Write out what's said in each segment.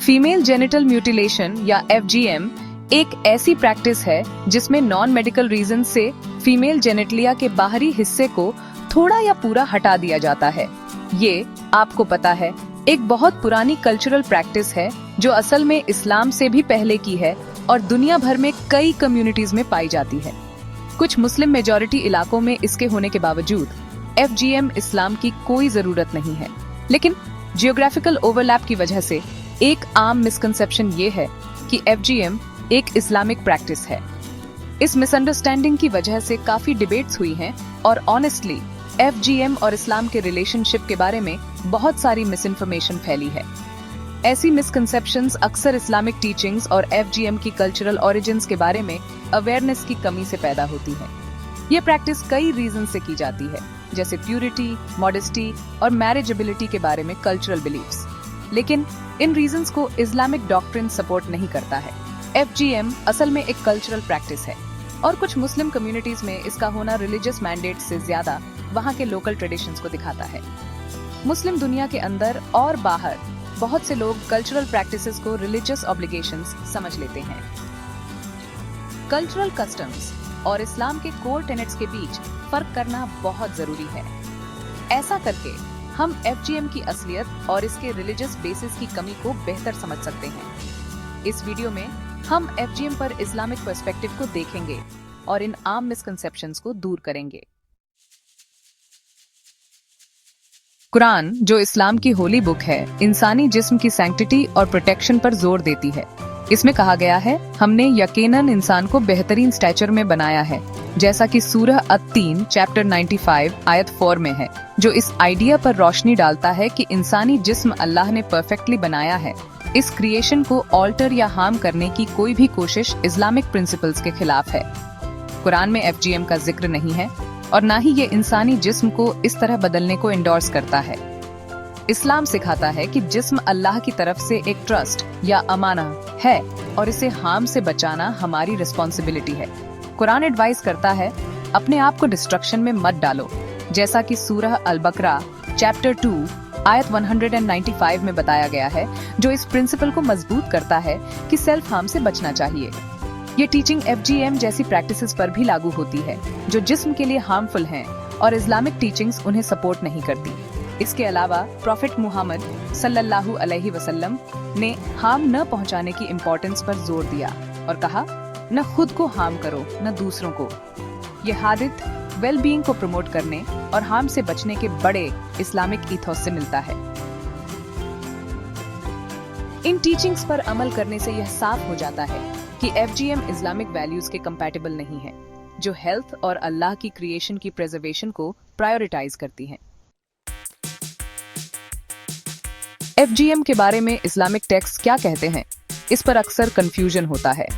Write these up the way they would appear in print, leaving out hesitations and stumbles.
Female genital mutilation या FGM एक ऐसी प्रैक्टिस है जिसमें नॉन मेडिकल रीजन से फीमेल जेनिटलिया के बाहरी हिस्से को थोड़ा या पूरा हटा दिया जाता है। ये आपको पता है एक बहुत पुरानी कल्चरल प्रैक्टिस है जो असल में इस्लाम से भी पहले की है और दुनिया भर में कई कम्युनिटीज में पाई जाती है। कुछ मुस्लिम मेजॉरिटी इलाकों में इसके होने के बावजूद FGM इस्लाम की कोई जरूरत नहीं है, लेकिन जियोग्राफिकल ओवरलैप की वजह से एक आम मिसकंसेप्शन ये है कि FGM एक इस्लामिक प्रैक्टिस है। इस मिसअंडरस्टैंडिंग की वजह से काफी डिबेट्स हुई हैं और ऑनेस्टली FGM और इस्लाम के रिलेशनशिप के बारे में बहुत सारी मिसइंफॉर्मेशन फैली है। ऐसी मिसकंसेप्शंस अक्सर इस्लामिक टीचिंग्स और FGM की कल्चरल ओरिजिन्स के बारे में अवेयरनेस की कमी से पैदा होती है। ये प्रैक्टिस कई रीजन से की जाती है, जैसे प्यूरिटी, मॉडेस्टी और मैरिजेबिलिटी के बारे में कल्चरल बिलीफ्स, लेकिन इन रीजंस को इस्लामिक डॉक्ट्रिन सपोर्ट नहीं करता है। FGM असल में एक कल्चरल प्रैक्टिस है और कुछ मुस्लिम कम्युनिटीज में इसका होना रिलीजियस मैंडेट से ज्यादा वहाँ के लोकल ट्रेडिशंस को दिखाता है। मुस्लिम दुनिया के अंदर और बाहर बहुत से लोग कल्चरल प्रैक्टिसेस को रिलीजियस ऑब्लिगेशंस समझ लेते हैं। कल्चरल कस्टम्स और इस्लाम के कोर टेनेट्स के बीच फर्क करना बहुत जरूरी है। ऐसा करके हम FGM की असलियत और इसके रिलीजियस बेसिस की कमी को बेहतर समझ सकते हैं। इस वीडियो में हम FGM पर इस्लामिक पर्सपेक्टिव को देखेंगे और इन आम मिसकंसेप्शंस को दूर करेंगे। कुरान, जो इस्लाम की होली बुक है, इंसानी जिस्म की सैंक्टिटी और प्रोटेक्शन पर जोर देती है। इसमें कहा गया है, हमने यकीनन इंसान को बेहतरीन स्टैचर में बनाया है, जैसा कि सूरह अत-तीन चैप्टर 95 आयत 4 में है, जो इस आइडिया पर रोशनी डालता है कि इंसानी जिस्म अल्लाह ने परफेक्टली बनाया है। इस क्रिएशन को ऑल्टर या हार्म करने की कोई भी कोशिश इस्लामिक प्रिंसिपल्स के खिलाफ है। कुरान में FGM का जिक्र नहीं है और न ही ये इंसानी जिस्म को इस तरह बदलने को इंडोर्स करता है। इस्लाम सिखाता है कि जिस्म अल्लाह की तरफ से एक ट्रस्ट या अमाना है और इसे हार्म से बचाना हमारी रिस्पॉन्सिबिलिटी है। कुरान एडवाइस करता है, अपने आप को डिस्ट्रक्शन में मत डालो, जैसा कि सूरह अल-बकरा चैप्टर 2 आयत 195 में बताया गया है, जो इस प्रिंसिपल को मजबूत करता है कि सेल्फ हार्म से बचना चाहिए। ये टीचिंग FGM जैसी प्रैक्टिसेस पर भी लागू होती है, जो जिस्म के लिए हार्मफुल हैं और इस्लामिक टीचिंग्स उन्हें सपोर्ट नहीं करती। इसके अलावा प्रॉफिट मुहम्मद सल्लल्लाहु अलैहि वसल्लम ने हार्म न पहुंचाने की इम्पोर्टेंस पर जोर दिया और कहा, न खुद को हार्म करो न दूसरों को। ये हादित वेल बीइंग को प्रमोट करने और हार्म से बचने के बड़े इस्लामिक ईथोस से मिलता है। इन टीचिंग्स पर अमल करने से यह साफ हो जाता है कि FGM इस्लामिक वैल्यूज के कंपैटिबल नहीं है, जो हेल्थ और अल्लाह की क्रिएशन की प्रिजर्वेशन को प्रायोरिटाइज करती हैं। FGM के बारे में इस्लामिक टेक्स्ट क्या कहते हैं, इस पर अक्सर कंफ्यूजन होता है।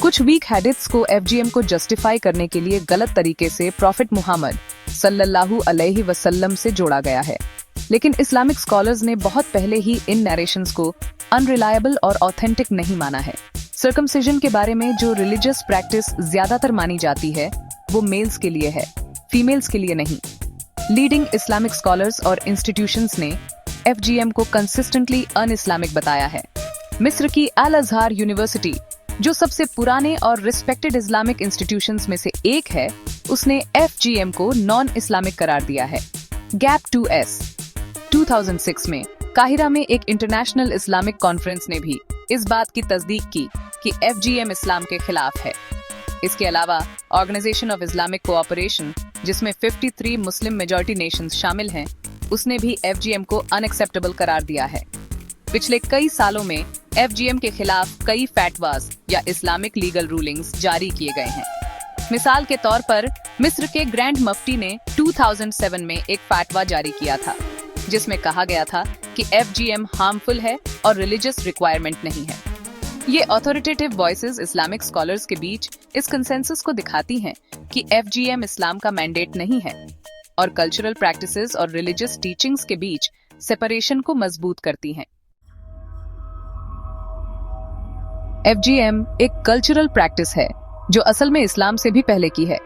कुछ वीक हैडिट्स को FGM को जस्टिफाई करने के लिए गलत तरीके से प्रॉफिट मुहम्मद सल्लल्लाहु अलैहि वसल्लम से जोड़ा गया है, लेकिन इस्लामिक स्कॉलर्स ने बहुत पहले ही इन नरेशंस को अनरिलायबल और ऑथेंटिक नहीं माना है। सर्कमसिजन के बारे में जो रिलीजियस प्रैक्टिस ज्यादातर मानी जाती है, वो मेल्स के लिए है, फीमेल्स के लिए नहीं। लीडिंग इस्लामिक स्कॉलर्स और इंस्टीट्यूशंस ने FGM को कंसिस्टेंटली अन इस्लामिक बताया है। मिस्र की अल अजहर यूनिवर्सिटी, जो सबसे पुराने और रिस्पेक्टेड इस्लामिक इंस्टीट्यूशंस में से एक है, उसने FGM को नॉन इस्लामिक करार दिया है। गैप 2S 2006 में काहिरा में एक इंटरनेशनल इस्लामिक कॉन्फ्रेंस ने भी इस बात की तस्दीक की कि FGM इस्लाम के खिलाफ है। इसके अलावा ऑर्गेनाइजेशन ऑफ इस्लामिक कोऑपरेशन, जिसमें 53 मुस्लिम मेजॉरिटी नेशंस शामिल हैं, उसने भी FGM को अनएक्सेप्टेबल करार दिया है। पिछले कई सालों में FGM के खिलाफ कई फैटवास या इस्लामिक लीगल रूलिंग्स जारी किए गए हैं। मिसाल के तौर पर मिस्र के ग्रैंड मुफ्ती ने 2007 में एक फैटवा जारी किया था, जिसमें कहा गया था कि FGM हार्मफुल है और रिलीजियस रिक्वायरमेंट नहीं है। ये ऑथोरिटेटिव वॉइसेस इस्लामिक स्कॉलर्स के बीच इस कंसेंसस को दिखाती हैं कि FGM इस्लाम का मैंडेट नहीं है और कल्चरल प्रैक्टिसेस और रिलीजियस टीचिंग्स के बीच सेपरेशन को मजबूत करती हैं। FGM एक कल्चरल प्रैक्टिस है जो असल में इस्लाम से भी पहले की है।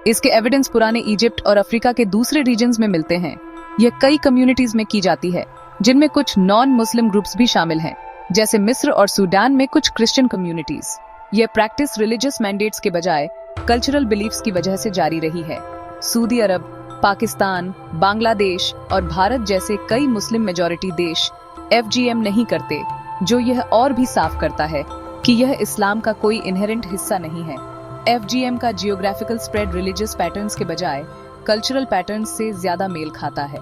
इसके एविडेंस पुराने इजिप्ट और अफ्रीका के दूसरे रीजन्स में मिलते हैं। यह कई कम्युनिटीज में की जाती है, जिनमें कुछ नॉन मुस्लिम ग्रुप्स भी शामिल हैं, जैसे मिस्र और सूडान में कुछ क्रिश्चियन कम्युनिटीज। यह प्रैक्टिस रिलीजियस मैंडेट्स के बजाय कल्चरल बिलीफ्स की वजह से जारी रही है। सऊदी अरब, पाकिस्तान, बांग्लादेश और भारत जैसे कई मुस्लिम मेजॉरिटी देश FGM नहीं करते, जो यह और भी साफ करता है कि यह इस्लाम का कोई इनहेरेंट हिस्सा नहीं है। FGM का जियोग्राफिकल स्प्रेड रिलीजियस पैटर्न्स के बजाय कल्चरल पैटर्न्स से ज्यादा मेल खाता है।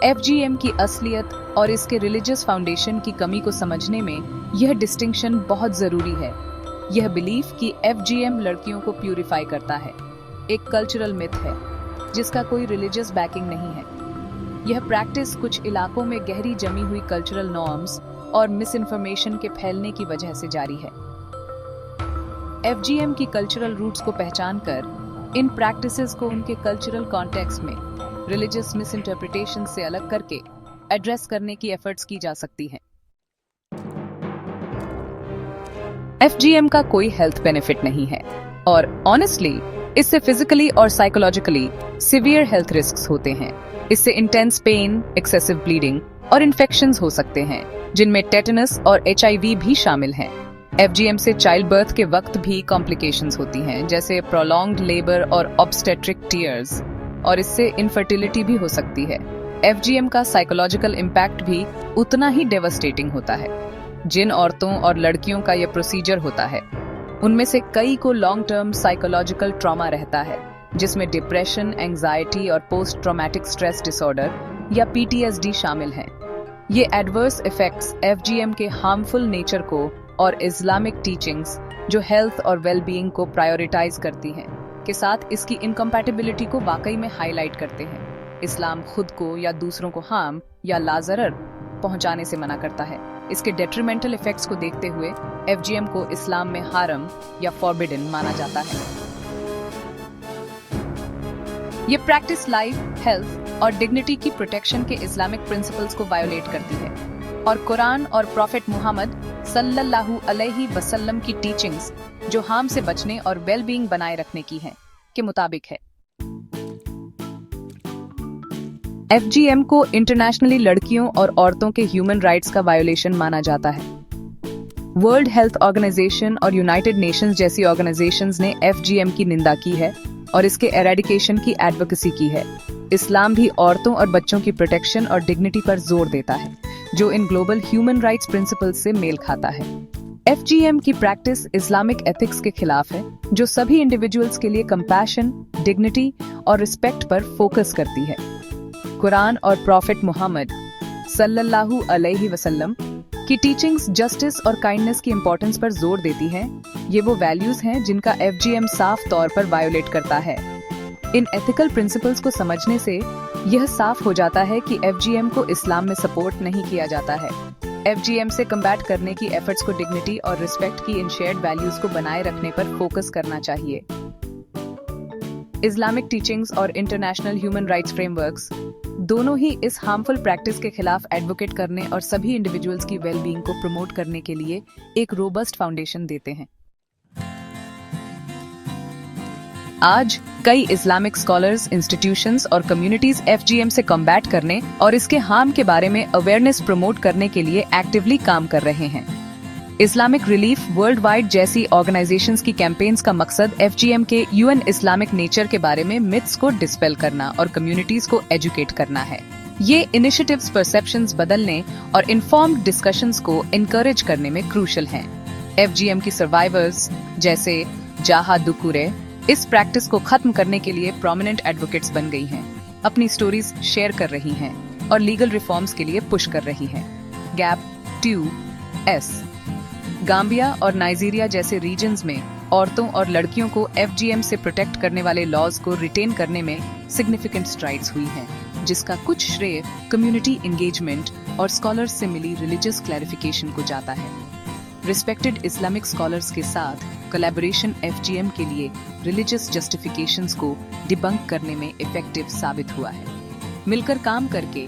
FGM की असलियत और इसके रिलीजियस फाउंडेशन की कमी को समझने में यह डिस्टिंक्शन बहुत जरूरी है। यह बिलीफ कि FGM लड़कियों को प्यूरिफाई करता है एक कल्चरल मिथ है जिसका कोई रिलीजियस बैकिंग नहीं है। यह प्रैक्टिस कुछ इलाकों में गहरी जमी हुई कल्चरल नॉर्म्स और मिस इन्फॉर्मेशन के फैलने की वजह से जारी है। FGM की कल्चरल रूट्स को पहचान कर इन प्रैक्टिसेस को उनके कल्चरल कॉन्टेक्स्ट में रिलीजियस मिस इंटरप्रिटेशन से अलग करके एड्रेस करने की एफर्ट्स की जा सकती है। FGM का कोई हेल्थ बेनिफिट नहीं है और ऑनेस्टली इससे फिजिकली और साइकोलॉजिकली सीवियर हेल्थ रिस्क्स होते हैं। इससे इंटेंस पेन, एक्सेसिव ब्लीडिंग और इन्फेक्शंस हो सकते हैं, जिनमें टेटनस और HIV भी शामिल हैं। FGM से चाइल्ड बर्थ के वक्त भी कॉम्प्लिकेशंस होती हैं, जैसे प्रोलॉन्ग्ड लेबर और ऑब्स्टेट्रिक टीयर्स, और इससे इनफर्टिलिटी भी हो सकती है। FGM का साइकोलॉजिकल इम्पैक्ट भी उतना ही डेवास्टेटिंग होता है। जिन औरतों और लड़कियों का यह प्रोसीजर होता है, उनमें से कई को लॉन्ग टर्म साइकोलॉजिकल ट्रॉमा रहता है, जिसमें डिप्रेशन, एंजाइटी और पोस्ट ट्रॉमेटिक स्ट्रेस डिसऑर्डर या PTSD शामिल हैं। ये एडवर्स इफेक्ट्स FGM के हार्मफुल नेचर को और इस्लामिक टीचिंग्स, जो हेल्थ और वेलबीइंग को प्रायोरिटाइज करती हैं, के साथ इसकी इनकम्पैटिबिलिटी को वाकई में हाईलाइट करते हैं। इस्लाम खुद को या दूसरों को हार्म या लाजरर पहुंचाने से मना करता है। इसके डेट्रीमेंटल इफेक्ट्स को देखते हुए FGM को इस्लाम में हारम या फॉरबिडन माना जाता है। ये प्रैक्टिस लाइफ, हेल्थ और डिग्निटी की प्रोटेक्शन के इस्लामिक प्रिंसिपल्स को वायोलेट करती है और कुरान और प्रॉफेट मुहम्मद सल्लल्लाहु अलैहि वसल्लम की टीचिंग्स, जो हार्म से बचने और वेलबीइंग बनाए रखने की हैं, के मुताबिक है। FGM को इंटरनेशनली लड़कियों और औरतों के ह्यूमन राइट्स का वायोलेशन माना जाता है। वर्ल्ड हेल्थ ऑर्गेनाइजेशन और यूनाइटेड नेशंस जैसी ऑर्गेनाइजेशंस ने FGM की निंदा की है और इसके एरेडिकेशन की एडवोकेसी की है। इस्लाम भी औरतों और बच्चों की प्रोटेक्शन और डिग्निटी पर जोर देता है, जो in global human rights principles से मेल खाता है। FGM की प्रैक्टिस इस्लामिक एथिक्स के खिलाफ है, जो सभी इंडिविजुअल्स के लिए कंपैशन, डिग्निटी और रिस्पेक्ट पर फोकस करती है। कुरान और प्रॉफेट मुहम्मद सल्लल्लाहु अलैहि वसल्लम की टीचिंग्स जस्टिस और काइंडनेस की इंपॉर्टेंस पर जोर देती हैं। ये वो वैल्यूज हैं जिनका FGM साफ तौर पर वायोलेट करता है। इन एथिकल प्रिंसिपल्स को समझने से यह साफ हो जाता है कि FGM को इस्लाम में सपोर्ट नहीं किया जाता है। FGM से कम्बैट करने की एफर्ट्स को डिग्निटी और रिस्पेक्ट की इन शेयर्ड वैल्यूज को बनाए रखने पर फोकस करना चाहिए। इस्लामिक टीचिंग्स और इंटरनेशनल ह्यूमन राइट्स फ्रेमवर्क्स दोनों ही इस हार्मफुल प्रैक्टिस के खिलाफ एडवोकेट करने और सभी इंडिविजुअल्स की वेलबीइंग को प्रमोट करने के लिए एक रोबस्ट फाउंडेशन देते हैं। आज कई इस्लामिक स्कॉलर्स, इंस्टीट्यूशंस और कम्युनिटीज FGM से कॉम्बैट करने और इसके हार्म के बारे में अवेयरनेस प्रमोट करने के लिए एक्टिवली काम कर रहे हैं। इस्लामिक रिलीफ वर्ल्ड वाइड जैसी ऑर्गेनाइजेशंस की कैंपेन्स का मकसद FGM के UN इस्लामिक नेचर के बारे में मिथ्स को डिस्पेल करना और कम्युनिटीज को एजुकेट करना है। ये इनिशिएटिव्स परसेप्शंस बदलने और इन्फॉर्म्ड डिस्कशंस को इनकरेज करने में क्रूशल हैं। FGM की सर्वाइवर्स जैसे जाहा दुकुरे इस प्रैक्टिस को खत्म करने के लिए प्रोमिनेंट एडवोकेट्स बन गई हैं, अपनी स्टोरीज शेयर कर रही हैं और लीगल रिफॉर्म्स के लिए पुश कर रही हैं। गैप, TUS, गाम्बिया और नाइजीरिया जैसे रीजन्स में औरतों और लड़कियों को FGM से प्रोटेक्ट करने वाले लॉज को रिटेन करने में सिग्निफिकेंट स्ट्राइड्स हुई हैं, जिसका कुछ श्रेय कम्युनिटी एंगेजमेंट और स्कॉलर्स से मिली रिलीजियस क्लैरिफिकेशन को जाता है। रिस्पेक्टेड इस्लामिक स्कॉलर्स के साथ कोलैबोरेशन FGM के लिए रिलीजियस जस्टिफिकेशंस को डिबंक करने में इफेक्टिव साबित हुआ है। मिलकर काम करके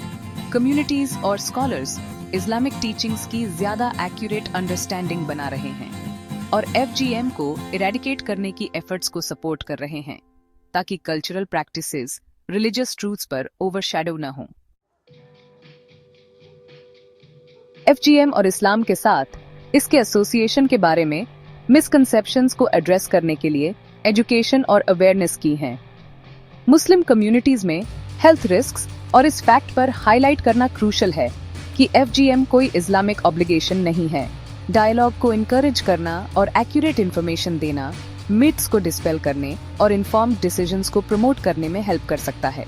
कम्युनिटीज और स्कॉलर्स इस्लामिक टीचिंग्स की ज्यादा एक्यूरेट अंडरस्टैंडिंग बना रहे हैं और FGM को इरेडिकेट करने की एफर्ट्स को सपोर्ट कर रहे हैं, ताकि कल्चरल प्रैक्टिसेस रिलीजियस ट्रूथ्स पर ओवरशैडो न हों। FGM और इस्लाम के साथ इसके एसोसिएशन के बारे में मिसकंसेप्शंस को एड्रेस करने के लिए एजुकेशन और अवेयरनेस की है। मुस्लिम कम्युनिटीज में हेल्थ रिस्क्स और इस फैक्ट पर हाईलाइट करना क्रूशल है कि FGM कोई इस्लामिक ऑब्लिगेशन नहीं है। डायलॉग को इनकरेज करना और एक्यूरेट इन्फॉर्मेशन देना मिथ्स को डिस्पेल करने और इन्फॉर्म्ड डिसीजंस को प्रमोट करने में हेल्प कर सकता है।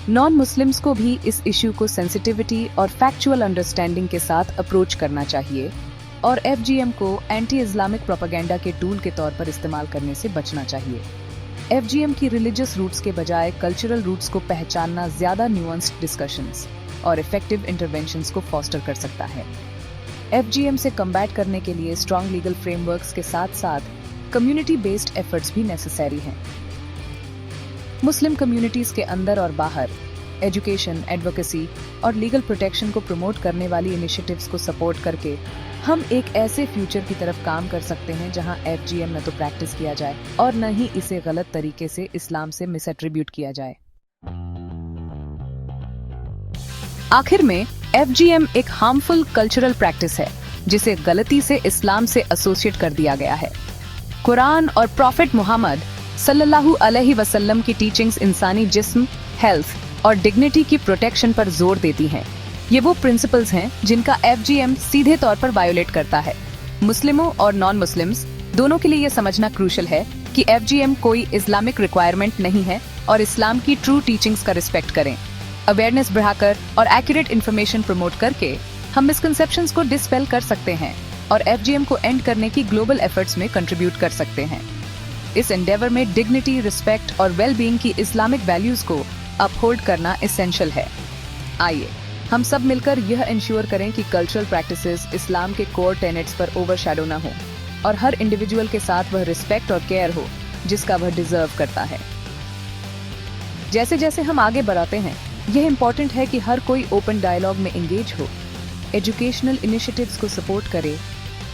नॉन मुस्लिम्स को भी इस इश्यू को सेंसिटिविटी और फैक्चुअल अंडरस्टैंडिंग के साथ अप्रोच करना चाहिए और FGM को एंटी इस्लामिक प्रोपेगेंडा के टूल के तौर पर इस्तेमाल करने से बचना चाहिए। FGM की रिलीजियस रूट्स के बजाय कल्चरल रूट्स को पहचानना ज्यादा न्यूएंस्ड डिस्कशंस और इफेक्टिव इंटरवेंशंस को फॉस्टर कर सकता है। FGM से कम्बैट करने के लिए स्ट्रॉन्ग लीगल फ्रेमवर्क्स के साथ साथ कम्युनिटी बेस्ड एफर्ट्स भी नेसेसरी हैं। मुस्लिम कम्युनिटीज के अंदर और बाहर एजुकेशन, एडवोकेसी और लीगल प्रोटेक्शन को प्रमोट करने वाली इनिशिएटिव्स को सपोर्ट करके हम एक ऐसे फ्यूचर की तरफ काम कर सकते हैं जहां FGM न तो प्रैक्टिस किया जाए और न ही इसे गलत तरीके से इस्लाम से मिसएट्रीब्यूट किया जाए। आखिर में FGM एक हार्मफुल कल्चरल प्रैक्टिस है जिसे गलती से इस्लाम से एसोसिएट कर दिया गया है। कुरान और प्रॉफिट मुहम्मद सल्लल्लाहु अलैहि वसल्लम की टीचिंग्स इंसानी जिस्म, हेल्थ और डिग्निटी की प्रोटेक्शन पर जोर देती हैं। ये वो प्रिंसिपल्स हैं जिनका FGM सीधे तौर पर वायोलेट करता है। मुस्लिमों और नॉन मुस्लिम्स दोनों के लिए ये समझना क्रूशल है कि FGM कोई इस्लामिक रिक्वायरमेंट नहीं है और इस्लाम की ट्रू टीचिंग्स का रिस्पेक्ट करें। अवेयरनेस बढ़ाकर और एक्यूरेट इन्फॉर्मेशन प्रमोट करके हम मिसकंसेप्शंस को डिस्पेल कर सकते हैं और FGM को एंड करने की ग्लोबल एफर्ट्स में कंट्रीब्यूट कर सकते हैं। इस एंडेवर में डिग्निटी, रिस्पेक्ट और वेल बीइंग की इस्लामिक वैल्यूज को अपहोल्ड करना एसेंशियल है। आइए हम सब मिलकर यह इंश्योर करें कि कल्चरल प्रैक्टिसेस इस्लाम के कोर टेनेट्स पर ओवरशैडो न हो और हर इंडिविजुअल के साथ वह रिस्पेक्ट और केयर हो जिसका वह डिजर्व करता है। जैसे जैसे हम आगे बढ़ाते हैं, यह इम्पोर्टेंट है कि हर कोई ओपन डायलॉग में एंगेज हो, एजुकेशनल इनिशिएटिव्स को सपोर्ट करे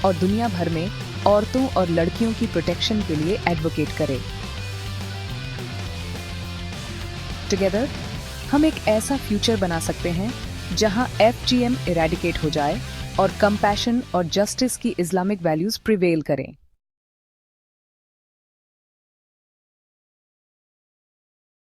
और दुनिया भर में औरतों और लड़कियों की प्रोटेक्शन के लिए एडवोकेट करे। टुगेदर हम एक ऐसा फ्यूचर बना सकते हैं जहां FGM इरेडिकेट हो जाए और कंपैशन और जस्टिस की इस्लामिक वैल्यूज प्रिवेल करें।